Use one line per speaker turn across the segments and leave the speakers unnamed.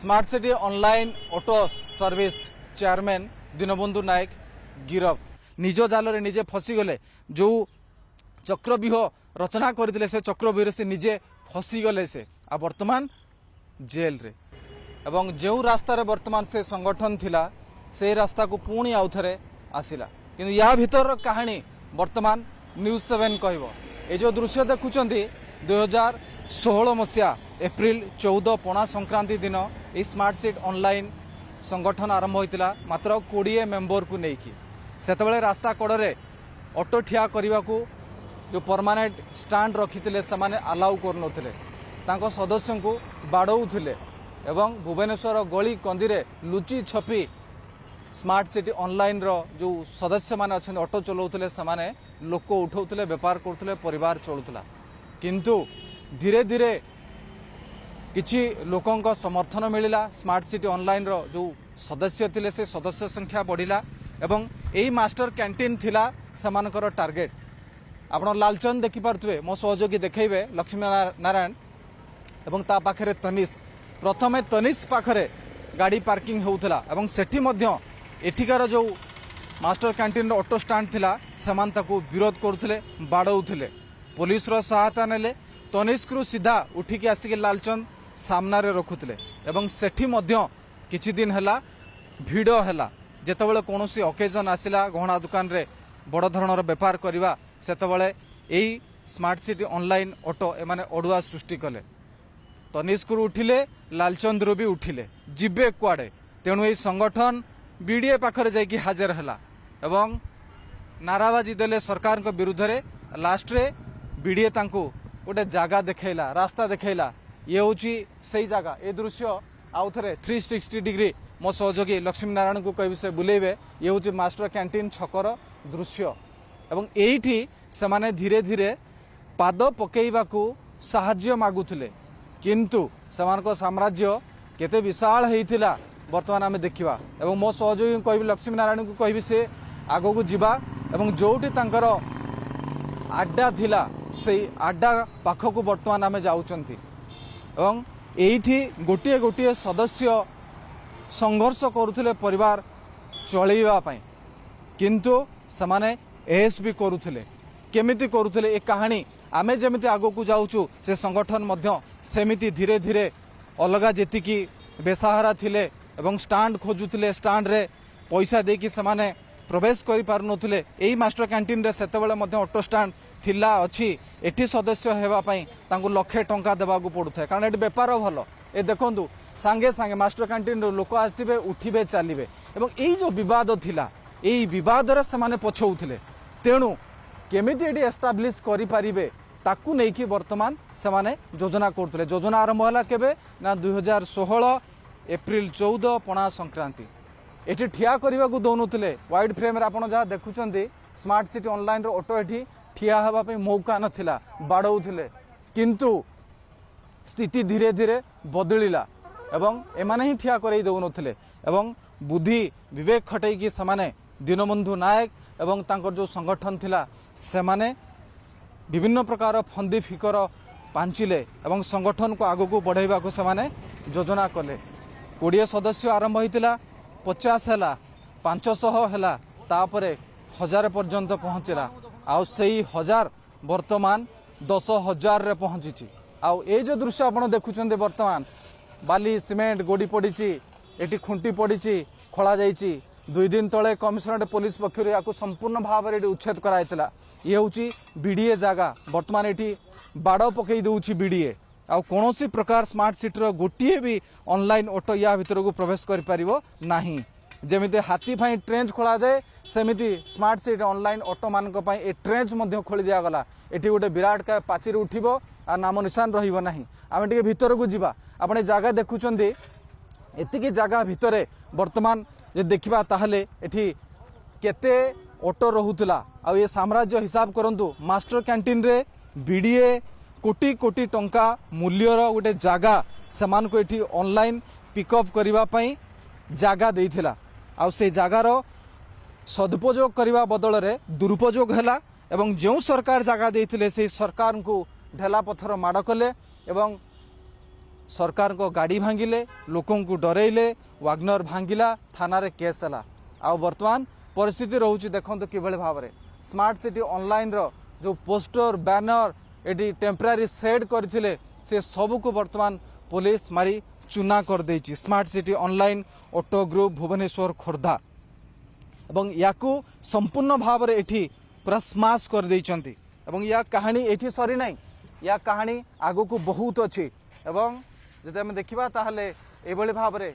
Smart city online auto service chairman Dinabandhu Nayak गिरफ निज जाल निजे फसीगले जो चक्रव्यूह रचना करते से चक्रव्यूह से निजे फसीगले से आ वर्तमान जेल रे एवं जो रास्तार वर्तमान से संगठन थिला से रास्ता को पुणी आउ थे आसला किंतु या भीतर कहानी वर्तमान न्यूज 7 कहब ये जो दृश्य देखुं 2016 मसीहा एप्रिल 14 पणा संक्रांति दिन ये स्मार्ट सिटी ऑनलाइन संगठन आरंभ होता मात्र 20 मेंबर को लेकिन से रास्ता कड़े ऑटो ठिया करने को जो परमानेंट स्टांड रखी से अलाउ कर सदस्य को बाड़ौले एवं भुवनेश्वर गली कंदी लुचि छपी स्मार्ट सिटी ऑनलाइन रो जो सदस्य माने अच्छे ऑटो चलाउले से लोक उठाउले बेपार करुले परिवार चलुला किंतु धीरे धीरे किछि लोकों समर्थन मिलला स्मार्ट सिटी ऑनलाइन रो जो सदस्य थिले से सदस्य संख्या बढ़िला एवं यही मास्टर कैंटीन थिला समानकर टार्गेट आपण लालचंद देखि पारथुवे मो सहयोगी देखैबे लक्ष्मी नारायण एवं ता पाखरे तनिष्क प्रथमे तनिष्क पाखरे गाड़ी पार्किंग होउथला एवं सेठी मध्य एठिकार जो मास्टर कैंटीन ऑटो स्टांड थिला समान ताको विरोध करुले बाड़ौले पुलिस रो सहायता नेले तनिष्क रु सीधा उठिकी आसिक लालचंद सामना रे रखुले एवं सेठी मध्य किछि दिन हला भिड़ हला जेतेबेले कोनोसी ओकेजन आसिला गहना दुकान रे बड़ धरणर बेपार करवा सेतेबेले एई स्मार्ट सिटी ऑनलाइन ऑटो एमाने ओडुआ सृष्टि कले तनिष्क रु उठिले लालचंद रु भी उठिले जिबे कुआडे तेणु एई संगठन बीडीए पाखरे जाइकी हाजर हला एवं नाराबाजी देले सरकार को विरुद्ध रे लास्ट रे बीडीए तांको गोटे जगह देखैला रास्ता देखैला ये होची सही जगह ए दृश्य आउ थे 360 डिग्री मो सहयोगी लक्ष्मी नारायण को कह से बुलेबे ये होची मास्टर कैंटीन छकर दृश्य एवं एठी से माने धीरे धीरे पाद पकेइबा को साहाय्य मागुथिले किंतु सेमानको साम्राज्य केते विशाल हेइथिला वर्तमान आम देखा एवं मो सहयोगी कह लक्ष्मी नारायण को कह से आग को जीवा एवं जोटी तांकर आड्डा थिला से आड्डा पाखक वर्तमान आम जाउचंती एवं एठी गोटे गोटे सदस्य संघर्ष करुले परिवार चलैबा पई किंतु समाने एस भी करुले केमिति करुले ए कहानी आमे जेमिति आगो को जाउचु से संगठन मध्य सेमिति धीरे धीरे अलगा जेतिकी बेसहारा थिले एवं स्टांड खोजुले स्टांड रे पैसा देकी समाने प्रवेश करि पारुनथुले एई मास्टर कैंटीन रे सेतेबेले मध्य ऑटो स्टांड थिला अछि एठी सदस्य हेबा पई तांको लक्षे टंका देबा को पडुथाय कारण एठी बेपार भलो ए देखंतु सांगे सांगे मास्टर कैंटीन रो लोक आसीबे उठिबे चलिबे एवं एई जो विवाद थिला एई विवाद रे समाने पछौथले तेणु केमिति एठी एस्टाब्लिश करि पारिबे ताकू नेकी वर्तमान समाने योजना करथले योजना आरंभ होला केबे ना 2016 एप्रिल 14 पणा संक्रांति एठी ठिया करबा को दोनुथले वाइड फ्रेम रे आपण जहा देखुचंती स्मार्ट सिटी ऑनलाइन रो ऑटो एठी ठिया हवा पे मौका नथिला बाड़ौले किंतु स्थिति धीरे धीरे बदलिला एवं एमाने ही ठिया करई दउनथले एवं बुद्धि विवेक खटई की समाने दीनबंधु नायक एवं तांकर जो संगठन थिला सेमाने विभिन्न प्रकार फंदी फिकर पांचिले एवं संगठन को आगो को बढ़ाइबा को सेमाने योजना कले 20 सदस्य आरंभ होइतिला 50 हैला 500 हैला तापरे 1000 पर्यंत पहुंचला आउ सही 1000 वर्तमान 10,000 रे पहुंची आउ ए जो दृश्य आपण देखुचंदे वर्तमान बाली सीमेंट गोडी पड़ीची एटी खुंटी पड़ीची खोला जाईची 2 दिन तले कमिशनरेट पुलिस पक्षर या संपूर्ण भाव में उच्छेद कराइला ये हूँ बीडीए जगह वर्तमान ये बाड़ पकई दूची बीडीए आ कौन प्रकार स्मार्ट सिटी गोटे भी ऑनलाइन ऑटो या भीतर को प्रवेश कर जमी हाथी फाई ट्रेंच खोल जाए सेमिति स्मार्ट सिटी ऑनलाइन ऑटो मान ट्रेंच खोली दिगला ये गोटे विराट का पाचेरी उठब आ नाम निशान रहा आम टे भीतर को जीवा आपने जगह देखुं एतिकी जगह भितर वर्तमान जे देखा ताहले एठी केते ऑटो रहुतला आ ये साम्राज्य हिसाब करंतु मास्टर कैंटीन रे बीडीए कोटी कोटी टंका मूल्यर गोटे जगह समान को एठी ऑनलाइन पिकअप करिवा पई जगह देइथिला आ से जगार सदुपयोग करने बदल में दुरुपयोग है एवं जो सरकार जगह देते से सरकार को ढेला पथर माड़ कले एवं सरकार को गाड़ी भांगिले लोकों को डरेइले वाग्नर भांगिला थाना रे केस हला आ वर्तमान परिस्थिति रोची देखंतु किभଳି भाबरे स्मार्ट सिटी ऑनलाइन रो जो poster banner eighty temporary set करथिले से सब को वर्तमान पुलिस मारी चुना कर देछि। Smart city online auto group Bhubaneswar Khordha एवं याकू संपूर्ण भाव रे एठी पूरा स्माश कर देइचंती एवं या कहानी एठी सरी नाही या कहानी आगो को बहुत अछि एवं जदि हम देखिबा ताहले एभଳି भाव रे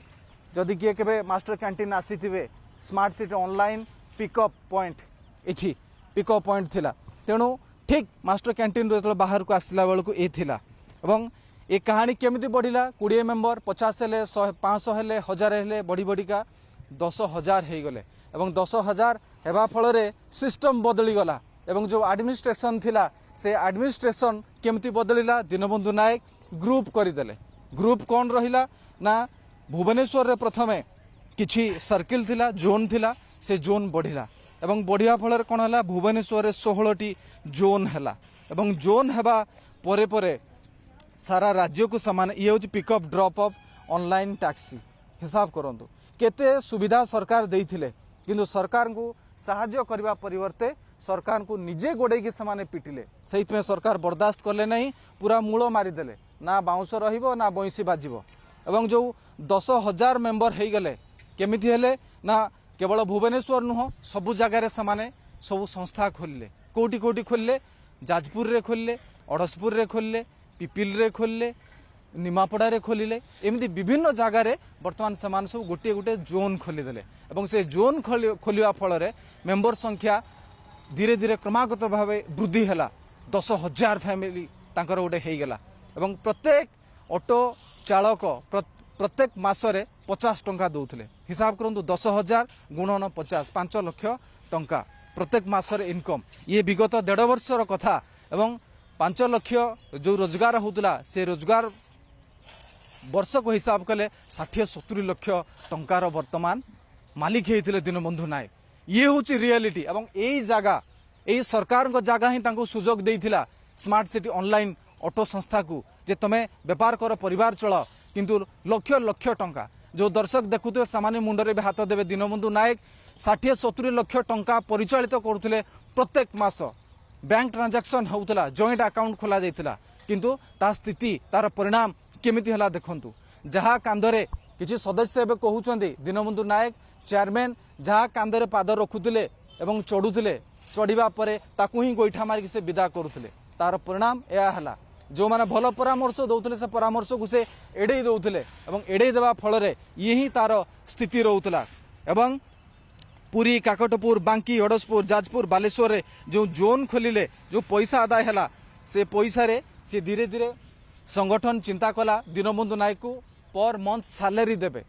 जदि किए केबे मास्टर कैंटीन आसीथिबे smart city online pickup point एठी पिकअप पॉइंट थिला तेणु ठीक मास्टर कैंटीन रो बाहर को आसला बेल को ए थिला एवं ए कहानी केमिति बढ़िला 20 मेंबर 50 हेले 500 हेले 1000 हेले बढ़ी बढ़िका 10,000 हो गले एवं 10,000 हेबा फल रे सिस्टम बदली गला एवं जो एडमिनिस्ट्रेशन थिला से एडमिनिस्ट्रेशन केमिति बदलिला दीनबंधु नायक ग्रुप करदेले ग्रुप कौन रहिला ना भुवनेश्वर रे प्रथमे किछि सर्किल थिला जोन थिला से जोन बढ़िला एवं बढ़िया फल कौन है भुवनेश्वर रे 16टी जोन हैला एवं जोन हेबा परे परे सारा राज्य को समान ये हूँ pickup drop up online taxi हिसाब करंतु केते सुविधा सरकार देइथिले किंतु सरकार को साहाय्य करबा परिवर्ते सरकार को निजे गोड़े की समाने पिटिले से सरकार बर्दाश्त कले नहीं पूरा मूल मारिदेले ना बाउंस रहिबो ना बंसी बाजिबो एवं जो 10,000 मेंबर हो गले केमिति हेले ना केवल भुवनेश्वर नुह सबु जगार से सब संस्था खोलिले कोटी कोटी खोलिले जाजपुर रे खोलिले अड़सपुर रे खोलिले पिपिल रे खोलिले निमापड़ा रे खोलिले एमती विभिन्न जगार बर्तमान से सब गोटे गोटे जोन खोलीदेले एवं से जोन खोलिया फल मेंबर संख्या धीरे धीरे क्रमागत भाव वृद्धि है 10,000 फैमिली तांकर गोटे हो गला एवं प्रत्येक ऑटो चालक प्रत्येक मासरे 50 टंका दौले हिसाब करूँ 10,000 गुणन 50 5 लाख टंका प्रत्येक मासरे इनकम ये विगत 1.5 वर्षर कथा एवं 5 लाख जो रोजगार होता से रोजगार वर्ष को हिसाब कले 60-70 लाख टंकार वर्तमान मालिक होते दीनबंधु नायक ये हूँ रियलिटी एवं यही जगह यही सरकार को जगह ही तांको सुजोग देइथिला स्मार्ट सिटी ऑनलाइन ऑटो संस्था को जे तमे व्यापार कर परिवार चल किंतु लक्ष लक्ष टंका जो दर्शक देखुते सामान्य मुंडरे भी हाथ देवे दीनबंधु नायक 60-70 लाख टंका परिचालित करुले प्रत्येक मास बैंक ट्रांजैक्शन होउतला जॉइंट अकाउंट खोला जाइतिला किंतु ता स्थिति तार परिणाम केमिति हला देखंतु जहा कांदरे किछि सदस्य एबे कहउचंदी दीनबंधु नायक चेयरमैन जहा कांदरे पाद रखुतिले एवं चढ़ुतिले चढ़िबा परे ताकू ही गोइठा मारिक से विदा करुतिले तार परिणाम एया हला जो माने भल परामर्श दउतिले से परामर्श को से एडे दउतिले एवं एडे देबा फल रे यही तार स्थिति रहउतला एवं पुरी काकटपुर बांकी अड़सपुर जाजपुर बालेश्वर रे जो जोन खोलिले जो पैसा आदाय हला से पैसा रे से धीरे धीरे संगठन चिंता कला दीनबंधु नायक को पर मंथ सैलरी देबे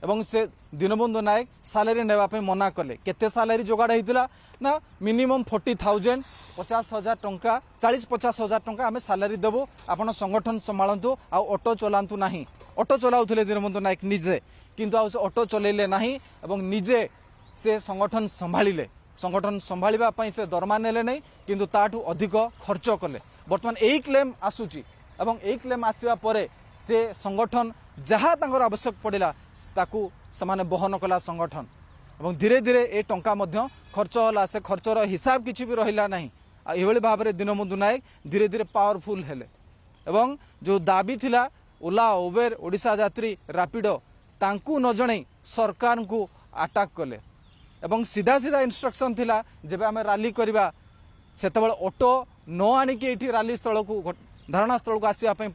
एवं से दीनबंधु नायक सैलरी नेबा पे मना कले केते सैलरी जोगाड़ होइतिला ना मिनिमम 40,000 50,000 टंका 40-50,000 टंका आमे सैलरी देबो आपण संगठन संभालंतु आ ऑटो चलांतु नाही ऑटो चलाउथिले दीनबंधु नायक निजे किंतु आ ऑटो चलेले नाही एवं निजे से संगठन संभालिले संगठन संभालिबा पई से दरमा नेले नहीं किंतु ताठू अधिक खर्च कले वर्तमान एई क्लेम आसुची एवं एई क्लेम आसीबा परे से संगठन जहाँ तांकर आवश्यक पड़िला ताकू समाने बहन कला संगठन एवं धीरे धीरे ए टंका मध्य खर्च होला से खर्चर हिसाब किछि भी रहिला नाही आ एभଳି भाबरे दीनबंधु नायक धीरे धीरे पावरफुल हेले एवं जो दाबी थिला ओला उबेर ओडिशा यात्री रैपिडो तांकू न जणै सरकार को अटैक कले एवं सीधा सीधा इंस्ट्रक्शन थिला जेबे आमे रैली करबा सेतबेले ऑटो न आनी के एठी रैली स्थल को धारणा स्थल को आसीबा पई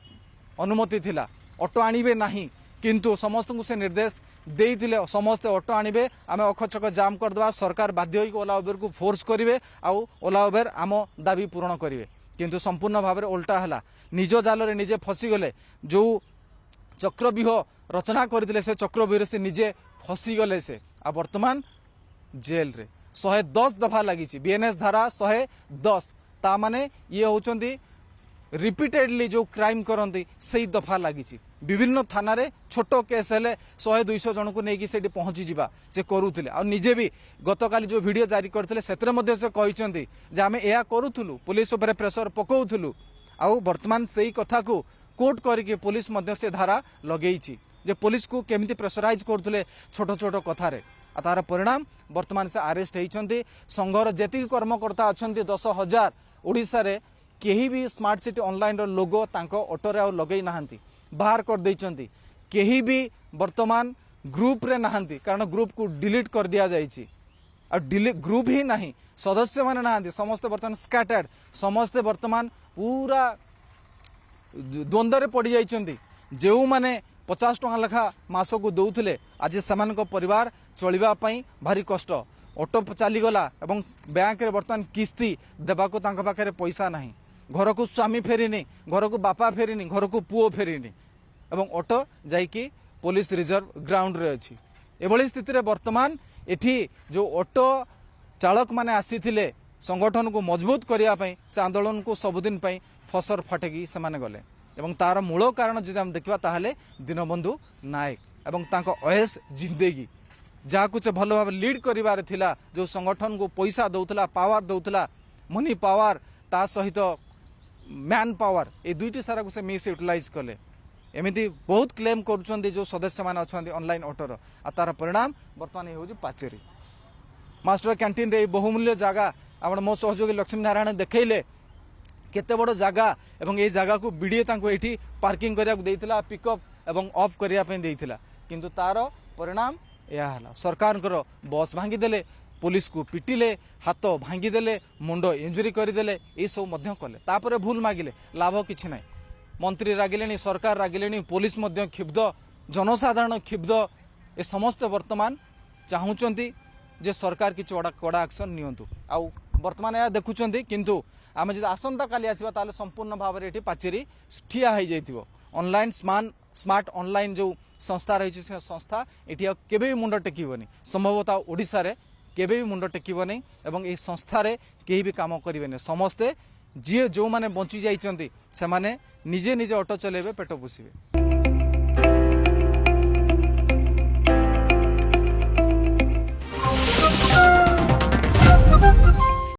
अनुमति थिला ऑटो आनिबे नाही किंतु समस्त को से निर्देश देइथिले समस्त ऑटो आनिबे आमे अखचक जाम कर दवा सरकार बाध्य होई ओला उबेर को फोर्स करिवे आ ओला उबेर आम दाबी पूर्ण करिवे किंतु संपूर्ण भाव में उल्टा है निज जाल रे निजे फसी गले जो चक्रव्यूह रचना करते से चक्रव्यूह से निजे फसी गले से आ वर्तमान जेल रे 110 दफा लगी बीएनएस धारा 110 ता माने ये होचंदी रिपीटेडली जो क्राइम करती से दफा लगी विभिन्न थाना रे छोटो केस हेले 100-200 जन को लेकिन से पहुंची जावा से करूले आ निजे भी गतकाली जो वीडियो जारी करते से कहते आम यह करूँ पुलिस उपर प्रेसर पकाउलु आ वर्तमान से कथा को कोर्ट करके पुलिस मध्य से धारा लगे जे पुलिस को केमिति प्रेसराइज करथुले छोट छोट कथार तार परिणाम वर्तमान से अरेस्ट होती संघर जेति कर्मकर्ता अच्छा 10,000 ओडिशा रे केही भी स्मार्ट सिटी ऑनलाइन लोगो तांको ऑटोरे आ लगे ना बाहर कर देइचंती केही भी वर्तमान ग्रुप रे नहांती कारण ग्रुप को डिलीट कर दिया जाइछि आ ग्रुप ही नहीं सदस्य माने नहांती समस्ते वर्तमान स्कैटर्ड समस्ते वर्तमान पूरा द्वंद्व रे पड़ जाइचंती जेउ माने 50 टका लेखा मास को दौले आज से परिवार चलवा भारी कष्ट ऑटो चलीगला एवं बैंक रे वर्तमान किस्ती देवाको तांका पाखरे पैसा नहीं घर को स्वामी फेरीनी घर को बापा फेरीनी घर को पुओ फेरीनी एवं ऑटो जाइकी पुलिस रिजर्व ग्राउंड रे अछि एभली स्थिति रे वर्तमान एठी जो ऑटो चालक माने आसीथिले संगठन को मजबूत करिया पई से आंदोलन को सबुदिन पई फसर फटेगी से माने गले एवं तार मूल कारण जदि हम देखिबा ताहले दीनबंधु नायक एवं तांको अयस जिंदगी जहाँ कुछ भल भाव लीड करिवार थिला जो संगठन को पैसा दउतला पावर दउतला मनी पावर ता सहित मैन पावर ए दुईटी सारा को से मिस यूटिलाइज कले एमिति बहुत क्लेम करुछंती जो सदस्य मान अछंती ऑनलाइन ऑटोर आ तार परिणाम वर्तमान होउची पाचेरी मास्टर कैंटीन रे बहुमूल्य जगह आपण मो सहयोगी लक्ष्मी नारायण देखैले केते बड़ जगह एवं ए जगह को बीडीए तांको एठी पार्किंग करिया देइतिला पिकअप एवं ऑफ करिया पे देइतिला किंतु तार परिणाम या हला सरकार बस भांगी देले पुलिस को पिटिले हाथ भांगी देले मुंड इंजुरी करदेले ये सब मध्य कले तापरे भूल मागिले लाभ किछि नाही मंत्री रागिले सरकार रागिले पुलिस मध्य क्षुब्ध जनसाधारण क्षुब्ध ए समस्त वर्तमान चाहूचंती जे सरकार किछि कड़ा एक्शन नियंतु आ वर्तमान या देखुचंती किंतु आमे जदि आसंता काली आसीबा ताले संपूर्ण भाव रे एठी पाचेरी ठिया हो जाइथिबो ऑनलाइन स्मार्ट ऑनलाइन जो संस्था रही से संस्था एठी केबे भी मुंड टेकिबनी संभवतः ओडिशा रे केबे भी मुंड टेकिबनी एवं ए संस्था रे केही भी काम करिवेनी समस्ते जी जो माने बंची जाइचंती से माने निजे निजे ऑटो चलेबे पेट पोषिबे।